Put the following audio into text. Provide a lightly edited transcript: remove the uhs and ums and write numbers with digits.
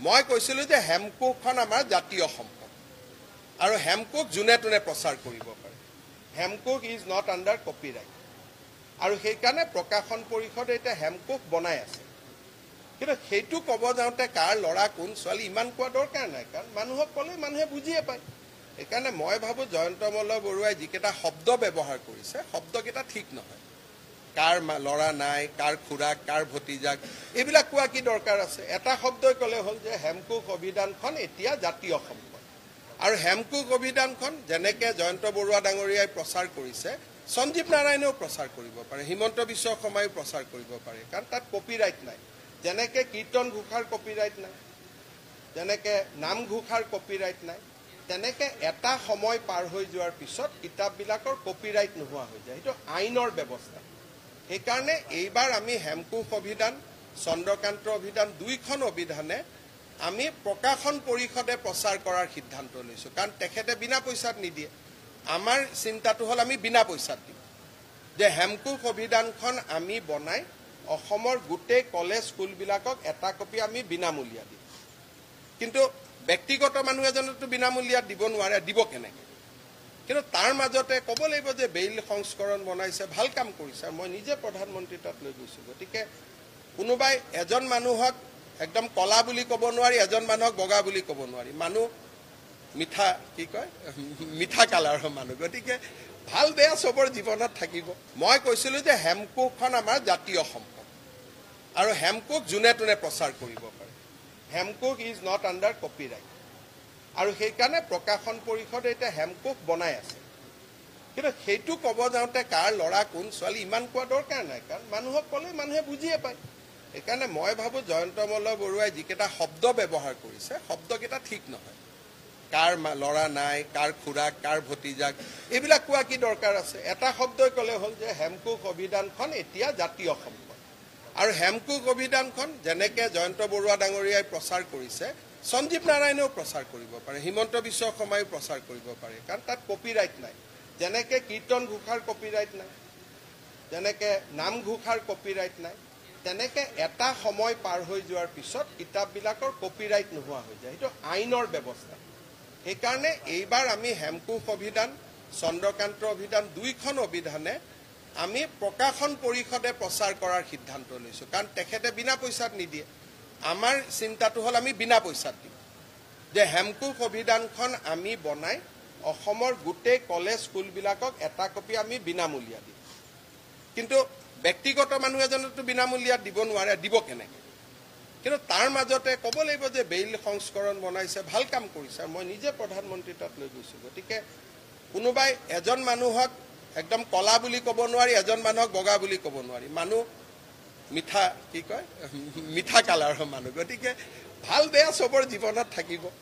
মই কৈছিলো যে হেমকোখন আমাৰ জাতীয় সম্পদ আৰু হেমকোক যোনে তোনে প্ৰচাৰ কৰিব পাৰে। হেমকোক ইজ নট আণ্ডাৰ কপিৰাইট আৰু সেইকাৰণে প্ৰকাশন পৰিষদে এতিয়া হেমকোক বনাই আছে। কিন্তু সেইটো ক'ব যাওঁতে কাৰ ল'ৰা কোন ছোৱালী ইমান কোৱা দৰকাৰ নাই, কাৰণ মানুহক ক'লে মানুহে বুজিয়ে পায়। সেইকাৰণে মই ভাবোঁ জয়ন্ত মল্ল বৰুৱাই যিকেইটা শব্দ ব্যৱহাৰ কৰিছে শব্দকেইটা ঠিক নহয়। কাৰ ল'ৰা নাই, কাৰ খুৰাক, কাৰ ভতিজাক, এইবিলাক কোৱা কি দৰকাৰ আছে? এটা শব্দই ক'লে হ'ল যে হেমকোক অভিধানখন এতিয়া জাতীয় সম্পদ আৰু হেমকোক অভিধানখন যেনেকৈ জয়ন্ত বৰুৱা ডাঙৰীয়াই প্ৰচাৰ কৰিছে সঞ্জীৱ নাৰায়ণেও প্ৰচাৰ কৰিব পাৰে, হিমন্ত বিশ্ব শৰ্মায়ো প্ৰচাৰ কৰিব পাৰে, কাৰণ তাত কপিৰাইট নাই। যেনেকৈ কীৰ্তন ঘোষাৰ কপিৰাইট নাই, যেনেকৈ নামঘোষাৰ কপিৰাইট নাই, তেনেকৈ এটা সময় পাৰ হৈ যোৱাৰ পিছত কিতাপবিলাকৰ কপিৰাইট নোহোৱা হৈ যায়। সেইটো আইনৰ ব্যৱস্থা। সেইকাৰণে এইবাৰ আমি হেমকোক অভিধান, চন্দ্ৰকান্ত অভিধান, দুইখন অভিধানে আমি প্ৰকাশন পৰিষদে প্ৰচাৰ কৰাৰ সিদ্ধান্ত লৈছোঁ, কাৰণ তেখেতে বিনা পইচাত নিদিয়ে। আমাৰ চিন্তাটো হ'ল আমি বিনা পইচাত দিম, যে হেমকোক অভিধানখন আমি বনাই অসমৰ গোটেই কলেজ স্কুলবিলাকক এটা কপি আমি বিনামূলীয়া দিম। কিন্তু ব্যক্তিগত মানুহ এজনেতো বিনামূলীয়াত দিব নোৱাৰে, দিব কেনেকৈ? কিন্তু তাৰ মাজতে ক'ব লাগিব যে বেইল সংস্কৰণ বনাইছে, ভাল কাম কৰিছে। মই নিজে প্ৰধানমন্ত্ৰী তাত লৈ গৈছোঁ। গতিকে কোনোবাই এজন মানুহক একদম কলা বুলি ক'ব নোৱাৰি, এজন মানুহক বগা বুলি ক'ব নোৱাৰি। মানুহ মিঠা কি কয় মিঠা কালাৰৰ মানুহ। গতিকে ভাল বেয়া চবৰ জীৱনত থাকিব। মই কৈছিলোঁ যে হেমকোকখন আমাৰ জাতীয় সম্পদ আৰু হেমকোক যোনে তোনে প্ৰচাৰ কৰিব পাৰে। হেমকোক ইজ নট আণ্ডাৰ কপিৰাইট আৰু সেইকাৰণে প্ৰকাশন পৰিষদে এতিয়া হেমকোক বনাই আছে। কিন্তু সেইটো ক'ব যাওঁতে কাৰ ল'ৰা কোন ছোৱালী ইমান কোৱা দৰকাৰ নাই, কাৰণ মানুহক ক'লে মানুহে বুজিয়ে পায়। সেইকাৰণে মই ভাবোঁ জয়ন্ত মল্ল বৰুৱাই যিকেইটা শব্দ ব্যৱহাৰ কৰিছে শব্দকেইটা ঠিক নহয়। কাৰ ল'ৰা নাই, কাৰ খুৰাক, কাৰ ভতিজাক, এইবিলাক কোৱা কি দৰকাৰ আছে? এটা শব্দই ক'লে হ'ল যে হেমকোক অভিধানখন এতিয়া জাতীয় সম্পদ আৰু হেমকোক অভিধানখন যেনেকৈ জয়ন্ত বৰুৱা ডাঙৰীয়াই প্ৰচাৰ কৰিছে সঞ্জীৱ নাৰায়ণেও প্ৰচাৰ কৰিব পাৰে, হিমন্ত বিশ্ব শৰ্মায়ো প্ৰচাৰ কৰিব পাৰে, কাৰণ তাত কপিৰাইট নাই। যেনেকৈ কীৰ্তন ঘোষাৰ কপিৰাইট নাই, যেনেকৈ নামঘোষাৰ কপিৰাইট নাই, তেনেকৈ এটা সময় পাৰ হৈ যোৱাৰ পিছত কিতাপবিলাকৰ কপিৰাইট নোহোৱা হৈ যায়। সেইটো আইনৰ ব্যৱস্থা। সেইকাৰণে এইবাৰ আমি হেমকোক অভিধান, চন্দ্ৰকান্ত অভিধান, দুইখন অভিধানে আমি প্ৰকাশন পৰিষদে প্ৰচাৰ কৰাৰ সিদ্ধান্ত লৈছোঁ, কাৰণ তেখেতে বিনা পইচাত নিদিয়ে। আমাৰ চিন্তাটো হ'ল আমি বিনা পইচাত দিম, যে হেমকোক অভিধানখন আমি বনাই অসমৰ গোটেই কলেজ স্কুলবিলাকক এটা কপি আমি বিনামূলীয়া দিম। কিন্তু ব্যক্তিগত মানুহ এজনেতো বিনামূলীয়াত দিব নোৱাৰে, দিব কেনেকৈ? কিন্তু তাৰ মাজতে ক'ব লাগিব যে বেইল সংস্কৰণ বনাইছে, ভাল কাম কৰিছে। মই নিজে প্ৰধানমন্ত্ৰী তাত লৈ গৈছোঁ। গতিকে কোনোবাই এজন মানুহক একদম কলা বুলি ক'ব নোৱাৰি, এজন মানুহক বগা বুলি ক'ব নোৱাৰি। মানুহ মিঠা কি কয় মিঠা কালাৰৰ মানুহ। গতিকে ভাল বেয়া চবৰ জীৱনত থাকিব।